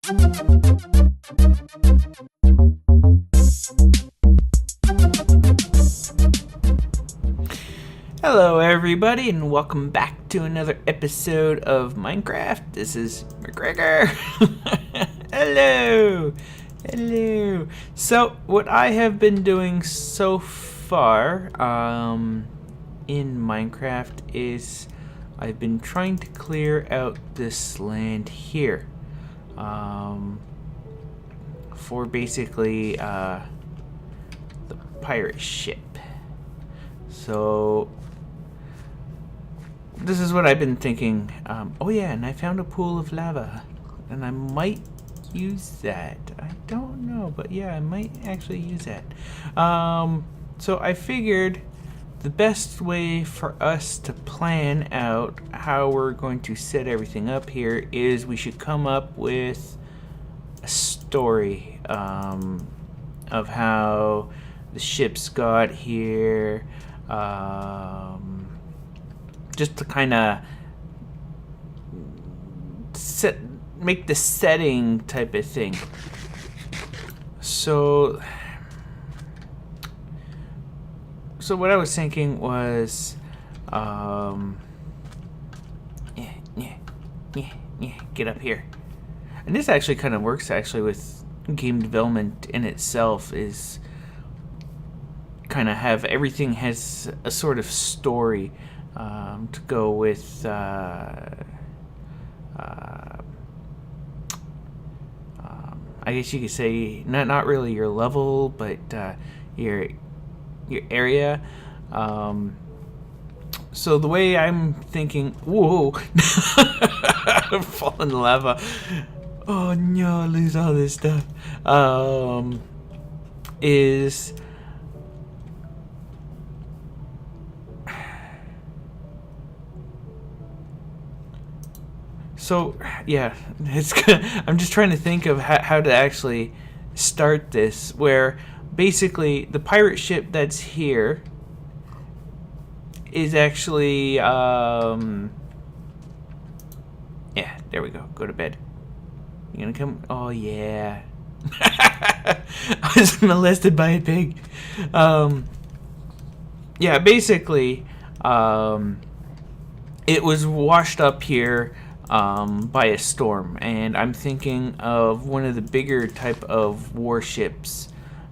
Hello everybody and welcome back to another episode of Minecraft. This is MacGregor. Hello. So what I have been doing so far in Minecraft is I've been trying to clear out this land here for basically the pirate ship. So this is what I've been thinking. Oh yeah, and I found a pool of lava, and I might use that. I don't know, but yeah, I might actually use that. So I figured the best way for us to plan out how we're going to set everything up here is we should come up with a story of how the ships got here. Just to kind of make the setting type of thing. So what I was thinking was, get up here. And this actually kind of works actually with game development in itself, is kind of have everything has a sort of story to go with I guess you could say not really your level, but your area. So the way I'm thinking, whoa, I'm falling in lava. Oh no, I lose all this stuff. Is so yeah, it's good. I'm just trying to think of how to actually start this, where basically the pirate ship that's here is actually yeah, there we go. Go to bed. You gonna come? Oh yeah. I was molested by a pig. Yeah, basically it was washed up here by a storm, and I'm thinking of one of the bigger type of warships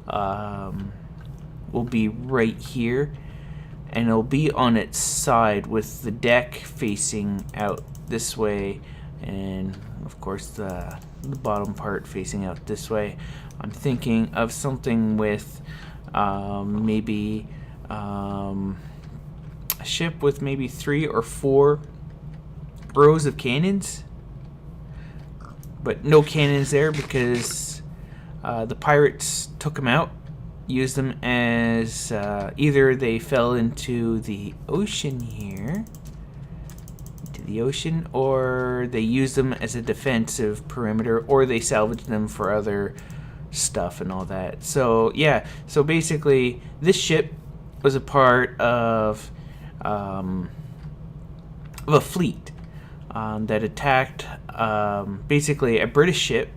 will be right here, and it'll be on its side with the deck facing out this way, and of course the bottom part facing out this way. I'm thinking of something with maybe a ship with maybe 3 or 4 rows of cannons, but no cannons there because the pirates took them out, used them as either they fell into the ocean here, or they used them as a defensive perimeter, or they salvaged them for other stuff and all that. So yeah, so basically this ship was a part of a fleet that attacked basically a British ship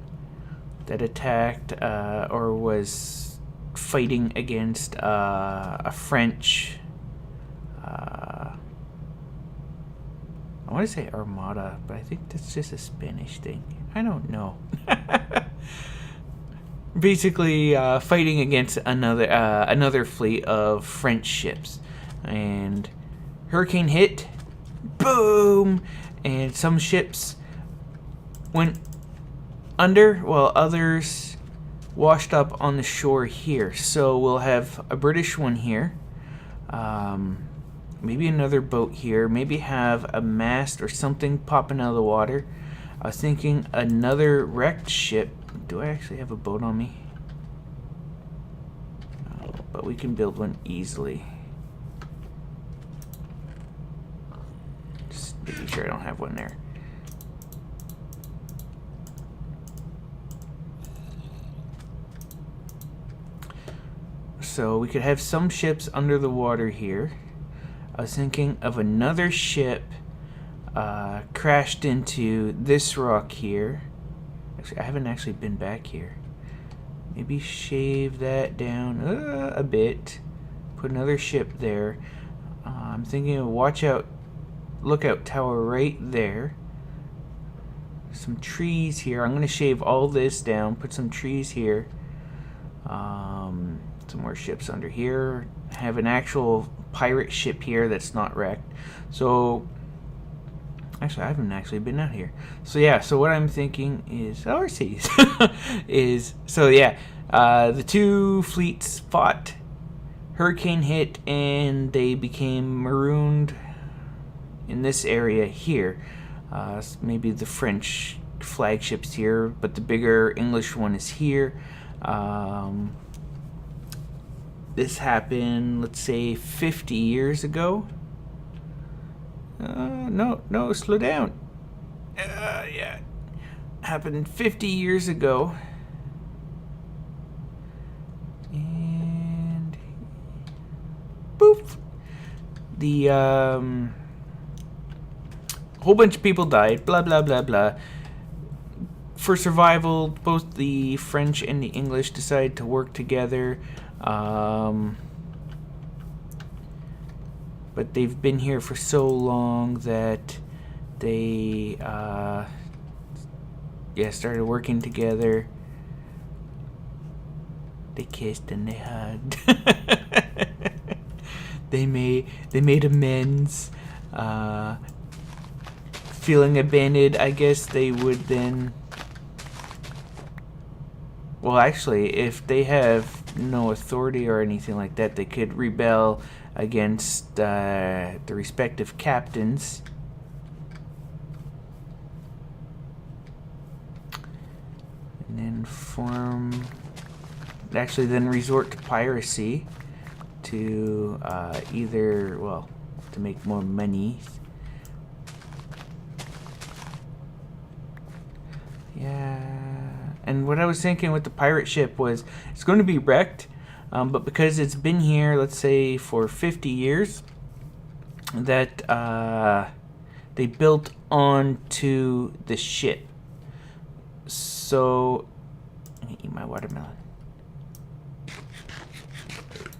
that attacked or was fighting against a French, I want to say armada, but I think that's just a Spanish thing. I don't know. Basically fighting against another fleet of French ships, and hurricane hit, boom, and some ships went under while others washed up on the shore here. So we'll have a British one here, maybe another boat here, maybe have a mast or something popping out of the water. I was thinking another wrecked ship. Do I actually have a boat on me? No, but we can build one easily. Just making sure I don't have one there. So we could have some ships under the water here. I was thinking of another ship crashed into this rock here, Actually, I haven't actually been back here. Maybe shave that down a bit. Put another ship there. I'm thinking of lookout tower right there. Some trees here. I'm gonna shave all this down. Put some trees here. Some more ships under here. Have an actual pirate ship here that's not wrecked. So, actually, I haven't actually been out here. So yeah. So what I'm thinking is overseas. The two fleets fought. Hurricane hit, and they became marooned in this area here. Maybe the French flagship's here, but the bigger English one is here. This happened, let's say, 50 years ago. No, slow down. Yeah. Happened 50 years ago. And poof. The whole bunch of people died, blah blah blah blah. For survival, both the French and the English decided to work together. But they've been here for so long that they started working together. They kissed and they hugged. They made amends. Feeling abandoned, I guess they would then. Well, actually, if they have no authority or anything like that, they could rebel against the respective captains. And then then resort to piracy to to make more money. Yeah. And what I was thinking with the pirate ship was it's going to be wrecked, but because it's been here, let's say, for 50 years, that they built onto the ship. So, I'm going to eat my watermelon.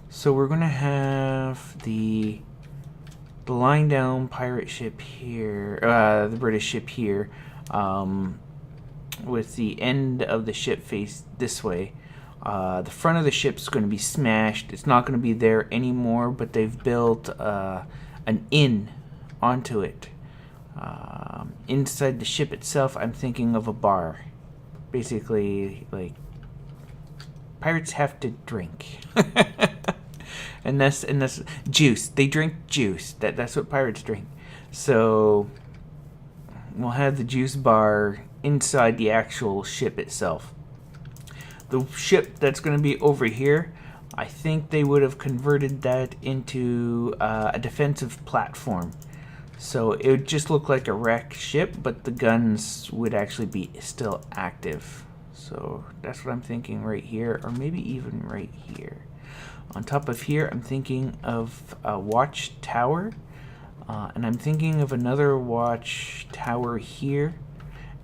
So we're going to have the lying down pirate ship here, the British ship here, with the end of the ship face this way. The front of the ship's going to be smashed. It's not going to be there anymore, but they've built an inn onto it. Inside the ship itself, I'm thinking of a bar. Basically, like, pirates have to drink. and that's juice. They drink juice. That's what pirates drink. So we'll have the juice bar inside the actual ship itself. The ship that's going to be over here, I think they would have converted that into a defensive platform. So it would just look like a wrecked ship, but the guns would actually be still active. So that's what I'm thinking right here, or maybe even right here. On top of here, I'm thinking of a watch tower, and I'm thinking of another watch tower here.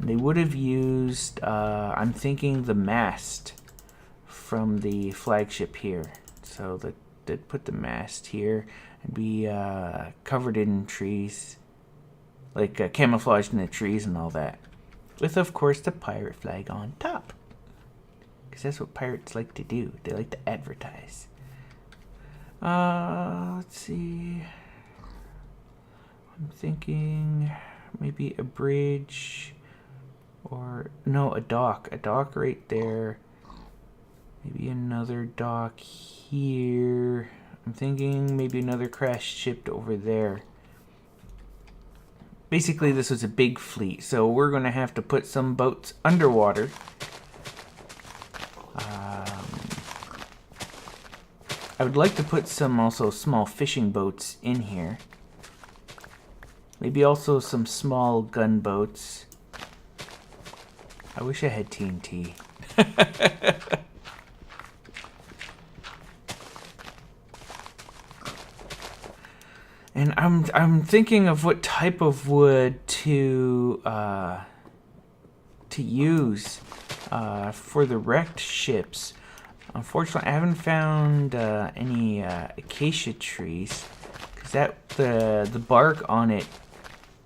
They would have used, I'm thinking, the mast from the flagship here. So they'd put the mast here and be covered in trees, like camouflaged in the trees and all that. With, of course, the pirate flag on top. Because that's what pirates like to do. They like to advertise. Let's see. I'm thinking maybe a bridge. Or, no, a dock. A dock right there. Maybe another dock here. I'm thinking maybe another crashed ship over there. Basically, this was a big fleet, so we're going to have to put some boats underwater. I would like to put some also small fishing boats in here. Maybe also some small gunboats. I wish I had TNT. And I'm thinking of what type of wood to use. for the wrecked ships. Unfortunately, I haven't found any acacia trees, because the bark on it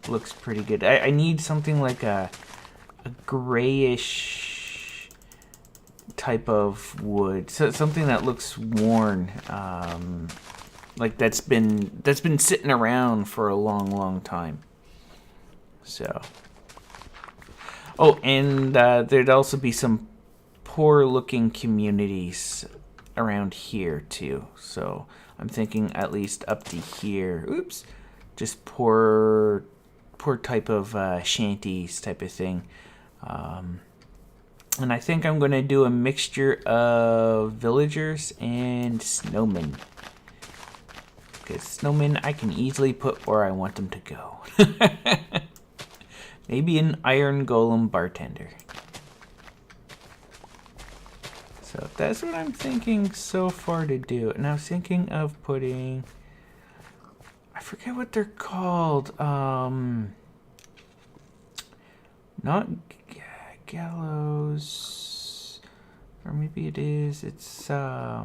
looks pretty good. I need something like a grayish type of wood, so something that looks worn, like that's been sitting around for a long time. So, oh, and there'd also be some poor looking communities around here too, so I'm thinking at least up to here. Oops, just poor type of shanties type of thing. And I think I'm going to do a mixture of villagers and snowmen, because snowmen I can easily put where I want them to go. Maybe an iron golem bartender. So that's what I'm thinking so far to do. And I was thinking of putting, I forget what they're called. Not gallows, or maybe it is. It's I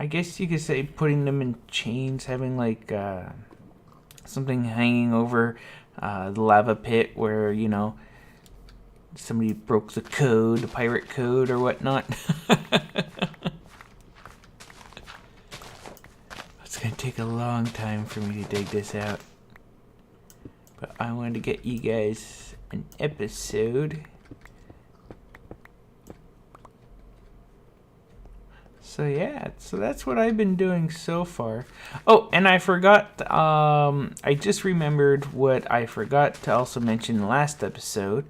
guess you could say putting them in chains, having like something hanging over the lava pit where, you know, somebody broke the code, the pirate code or whatnot. It's gonna take a long time for me to dig this out, but I wanted to get you guys an episode. So yeah, so that's what I've been doing so far. Oh, and I forgot, I just remembered what I forgot to also mention in the last episode.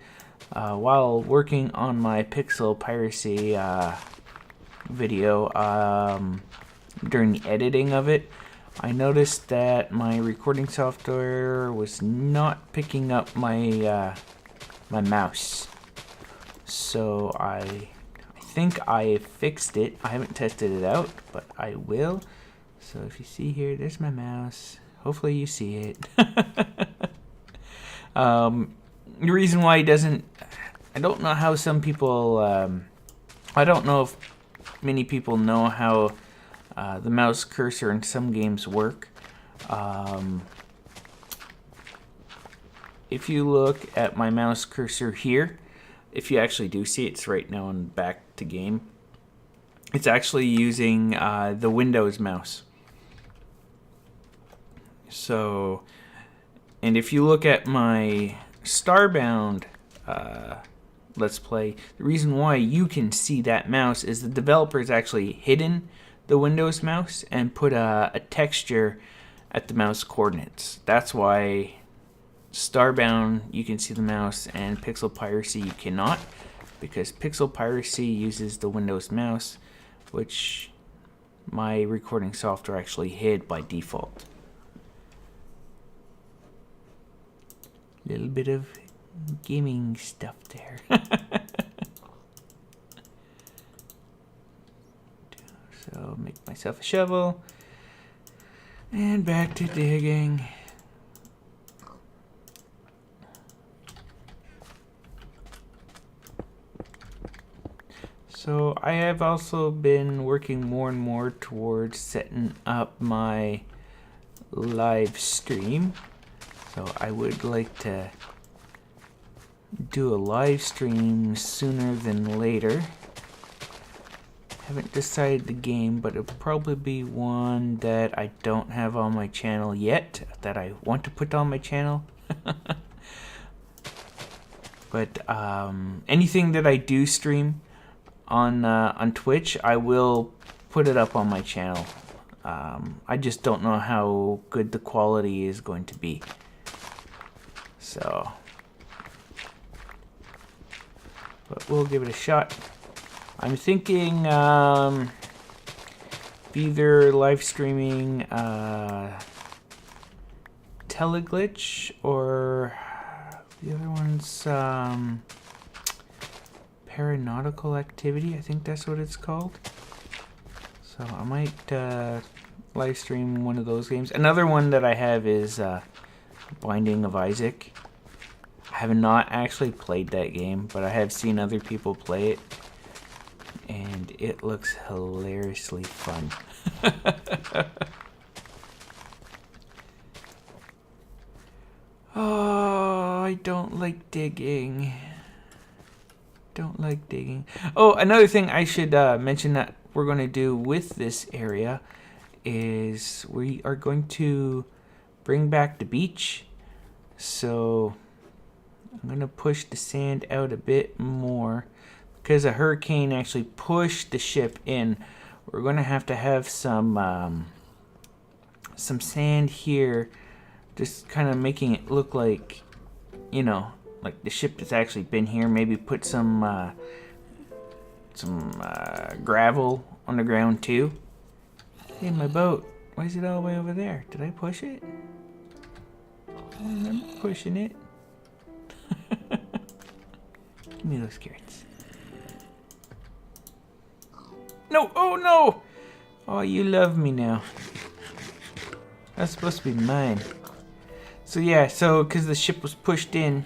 While working on my pixel piracy video, during the editing of it, I noticed that my recording software was not picking up my my mouse. So I think I fixed it. I haven't tested it out, but I will. So if you see here, there's my mouse. Hopefully you see it. The reason why it doesn't, I don't know how some people, I don't know if many people know how the mouse cursor in some games work. If you look at my mouse cursor here, if you actually do see it, it's right now on back to game. It's actually using the Windows mouse. So, and if you look at my Starbound Let's Play, the reason why you can see that mouse is the developer's actually hidden the Windows mouse and put a texture at the mouse coordinates. That's why Starbound you can see the mouse and Pixel Piracy you cannot, because Pixel Piracy uses the Windows mouse, which my recording software actually hid by default. Little bit of gaming stuff there. So make myself a shovel and back to digging. So I have also been working more and more towards setting up my live stream. So I would like to do a live stream sooner than later. Haven't decided the game, but it'll probably be one that I don't have on my channel yet, that I want to put on my channel. But anything that I do stream on Twitch, I will put it up on my channel. I just don't know how good the quality is going to be. So, but we'll give it a shot. I'm thinking either live streaming Teleglitch, or the other one's Paranautical Activity. I think that's what it's called. So I might live stream one of those games. Another one that I have is Binding of Isaac. I have not actually played that game, but I have seen other people play it, and it looks hilariously fun. Oh, I don't like digging. Don't like digging. Oh, another thing I should mention that we're going to do with this area is we are going to bring back the beach. So I'm going to push the sand out a bit more because a hurricane actually pushed the ship in. We're going to have some sand here, just kind of making it look like, you know, like the ship that's actually been here. Maybe put some gravel on the ground too. Hey, my boat. Why is it all the way over there? Did I push it? I'm pushing it. Give me those carrots. No! Oh no! Oh, you love me now. That's supposed to be mine. So yeah, so because the ship was pushed in,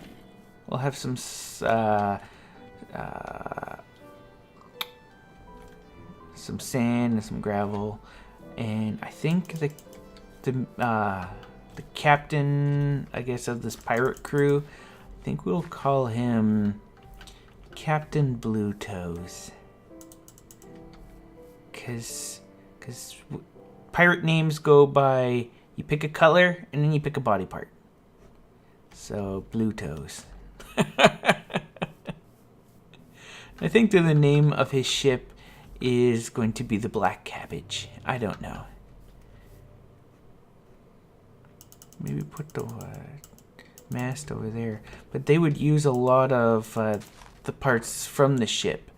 we'll have some sand and some gravel, and I think the captain, I guess, of this pirate crew, I think we'll call him Captain Blue Toes, because pirate names go by, you pick a color and then you pick a body part. So Blue Toes. I think that the name of his ship is going to be the Black Cabbage. I don't know. Maybe put the mast over there. But they would use a lot of the parts from the ship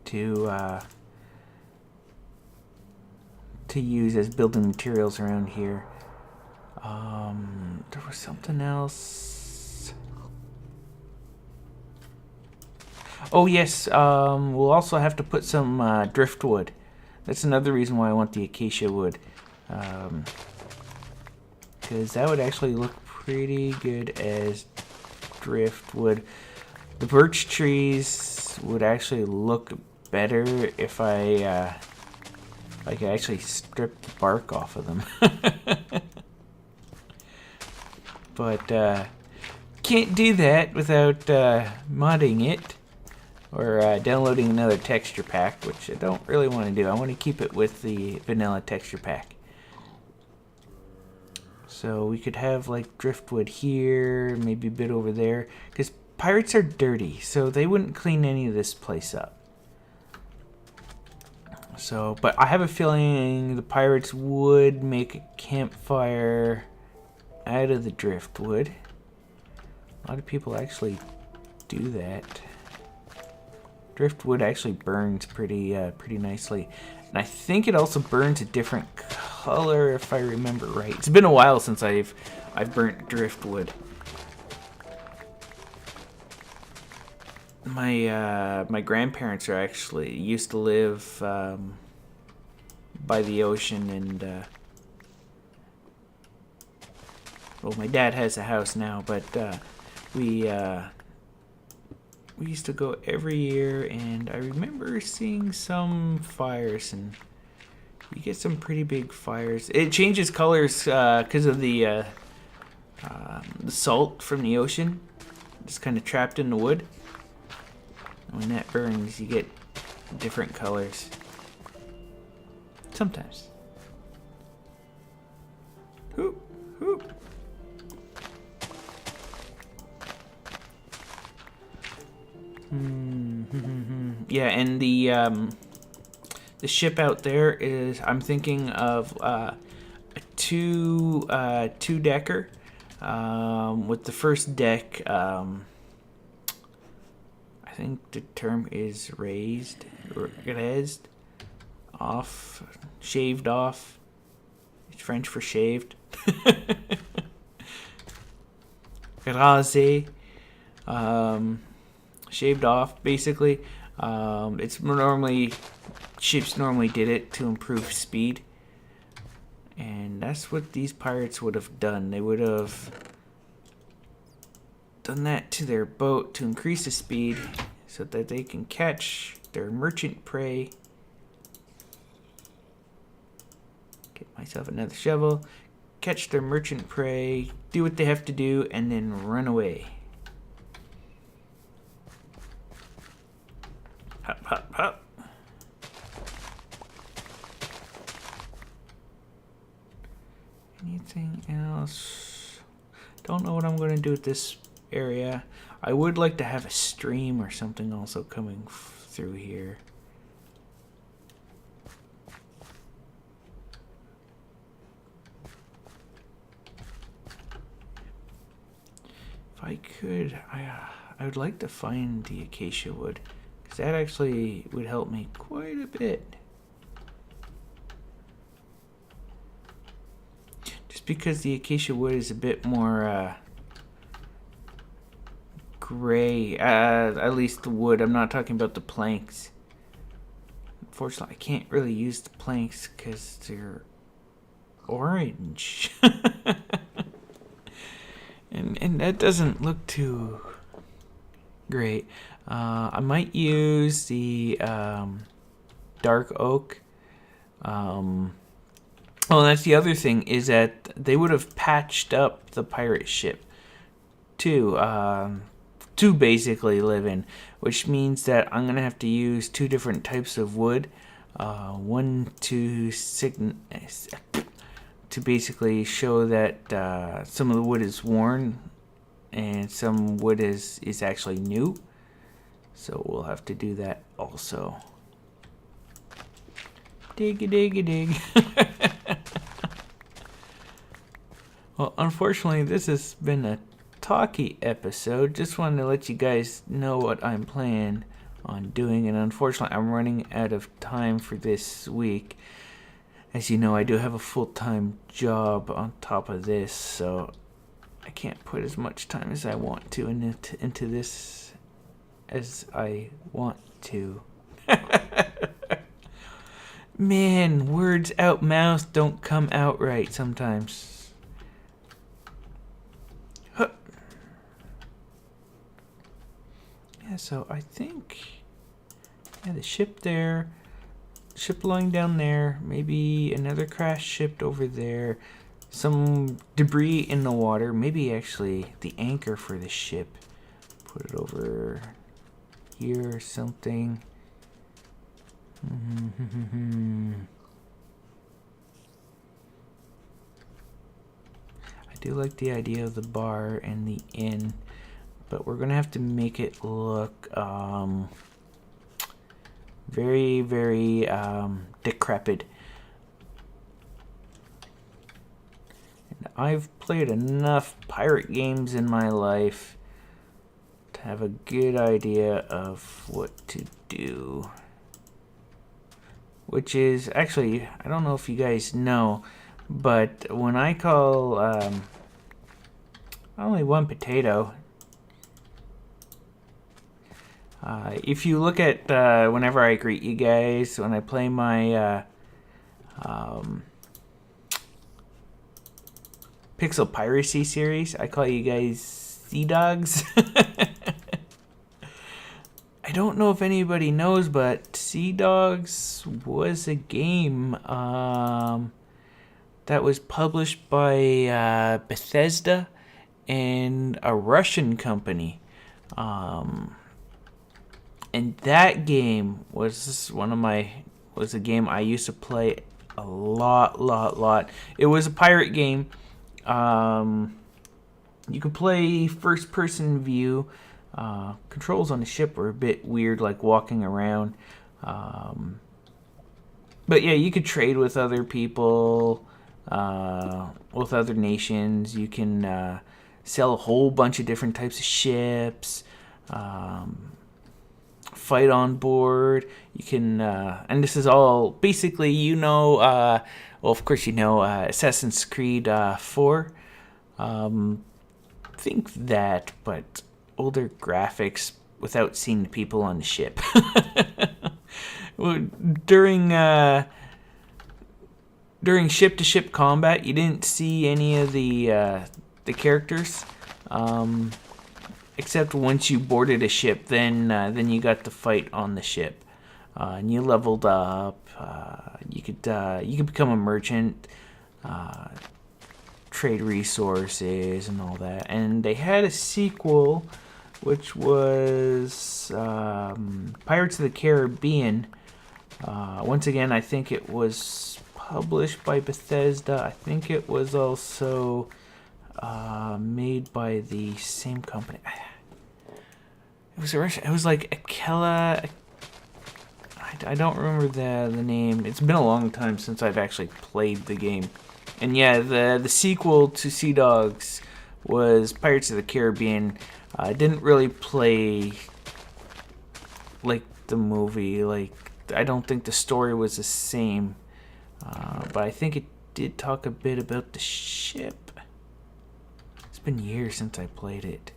to use as building materials around here. There was something else. Oh yes, we'll also have to put some driftwood. That's another reason why I want the acacia wood, because that would actually look pretty good as driftwood. The birch trees would actually look better if I could actually strip the bark off of them. But can't do that without modding it or downloading another texture pack, which I don't really want to do. I want to keep it with the vanilla texture pack. So we could have like driftwood here, maybe a bit over there, because pirates are dirty, so they wouldn't clean any of this place up. So, but I have a feeling the pirates would make a campfire out of the driftwood. A lot of people actually do that. Driftwood actually burns pretty nicely, and I think it also burns a different color if I remember right. It's been a while since I've burnt driftwood. My grandparents are actually used to live by the ocean, and well, my dad has a house now, but we used to go every year, and I remember seeing some fires, and you get some pretty big fires. It changes colors because of the salt from the ocean. It's kind of trapped in the wood. When that burns, you get different colors. Sometimes. Hoop, hoop. Yeah, and the ship out there is, I'm thinking of a two-decker with the first deck. I think the term is raised off, shaved off. It's French for shaved. Rasé. Shaved off, basically. It's normally, ships normally did it to improve speed. And that's what these pirates would have done. They would have done that to their boat to increase the speed so that they can catch their merchant prey. Get myself another shovel. Catch their merchant prey, do what they have to do, and then run away. Hop, hop, hop. Anything else? Don't know what I'm going to do with this area. I would like to have a stream or something also coming through here. If I could, I would like to find the acacia wood, because that actually would help me quite a bit. Just because the acacia wood is a bit more gray, at least the wood. I'm not talking about the planks. Unfortunately, I can't really use the planks because they're orange. And that doesn't look too great. I might use the dark oak. Well, that's the other thing, is that they would have patched up the pirate ship to basically live in, which means that I'm gonna have to use two different types of wood. One to basically show that some of the wood is worn and some wood is actually new. So we'll have to do that also. Diggy diggy dig. Well, unfortunately, this has been a talky episode. Just wanted to let you guys know what I'm planning on doing, and unfortunately, I'm running out of time for this week. As you know, I do have a full-time job on top of this, so I can't put as much time as I want to into this as I want to. Man, words out mouth don't come out right sometimes. Huh. Yeah, so I think, yeah, the ship there. Ship lying down there, maybe another crashed ship over there, some debris in the water, maybe actually the anchor for the ship. Put it over here or something. I do like the idea of the bar and the inn, but we're gonna have to make it look very, very decrepit. And I've played enough pirate games in my life to have a good idea of what to do. Which is, actually, I don't know if you guys know, but when I call only one potato, if you look at whenever I greet you guys, when I play my Pixel Piracy series, I call you guys Sea Dogs. I don't know if anybody knows, but Sea Dogs was a game that was published by Bethesda and a Russian company. And that game was a game I used to play a lot. It was a pirate game. You could play first person view. Controls on the ship were a bit weird, like walking around. But yeah, you could trade with other people, with other nations. You can sell a whole bunch of different types of ships. Fight on board. You can, and this is all basically, well, of course Assassin's Creed 4. Think that, but older graphics without seeing the people on the ship. During during ship-to-ship combat, you didn't see any of the characters, except once you boarded a ship. Then you got to fight on the ship, and you leveled up. You could become a merchant, trade resources, and all that. And they had a sequel, which was Pirates of the Caribbean. Once again, I think it was published by Bethesda. I think it was also made by the same company. It was like Akela. I don't remember the name. It's been a long time since I've actually played the game. And yeah, the sequel to Sea Dogs was Pirates of the Caribbean. I didn't really play like the movie. Like, I don't think the story was the same. But I think it did talk a bit about the ship. It's been years since I played it.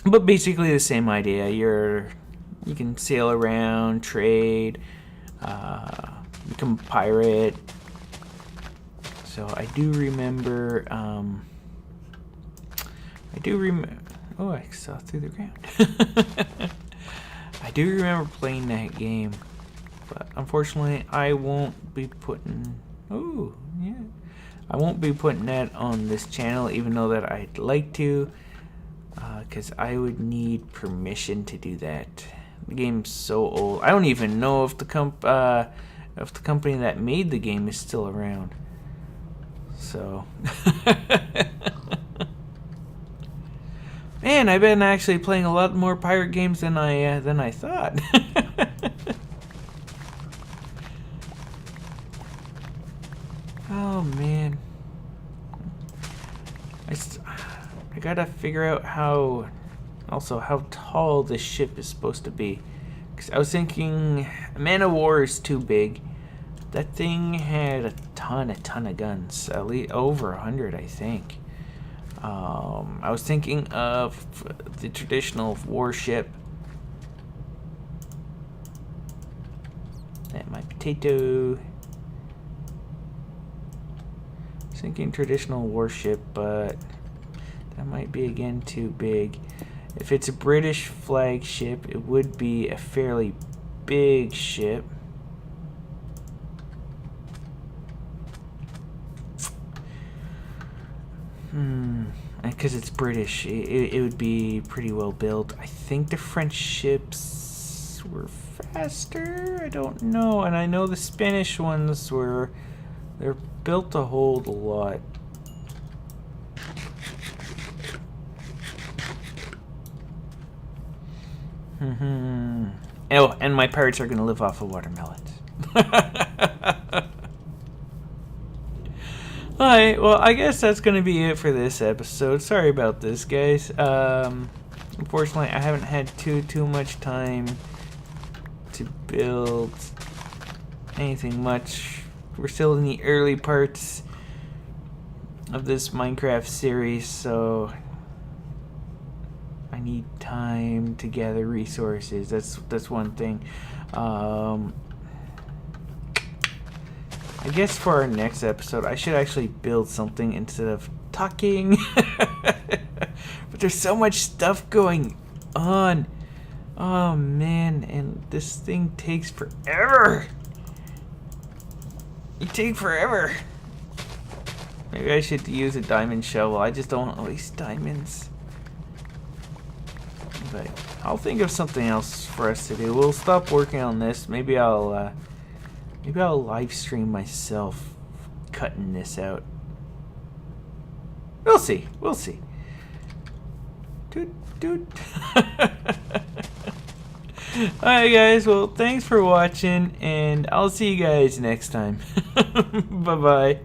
But basically the same idea. You can sail around, trade, become a pirate. So I do remember. Oh, I saw through the ground. I do remember playing that game, but unfortunately, I won't be putting. Oh, yeah. I won't be putting that on this channel, even though that I'd like to, because I would need permission to do that. The game's so old. I don't even know if the company that made the game is still around. So, man, I've been actually playing a lot more pirate games than I thought. Oh man, I gotta figure out how tall this ship is supposed to be. Cause I was thinking a man of war is too big. That thing had a ton of guns, at least over 100, I think. I was thinking of the traditional warship. That my potato. I was thinking traditional warship, but that might be again too big. If it's a British flagship, it would be a fairly big ship. Because it's British, it would be pretty well built. I think the French ships were faster. I don't know, and I know the Spanish ones they're built to hold a lot. Oh, and my pirates are gonna live off of watermelons. Alright, well, I guess that's going to be it for this episode. Sorry about this, guys. Unfortunately, I haven't had too much time to build anything much. We're still in the early parts of this Minecraft series, so I need time to gather resources. That's one thing. I guess for our next episode, I should actually build something instead of talking. But there's so much stuff going on. Oh man, and this thing takes forever. You take forever. Maybe I should use a diamond shovel. I just don't waste diamonds. But I'll think of something else for us to do. We'll stop working on this. Maybe I'll live stream myself cutting this out. We'll see. We'll see. Dude. Alright guys, well thanks for watching and I'll see you guys next time. Bye bye.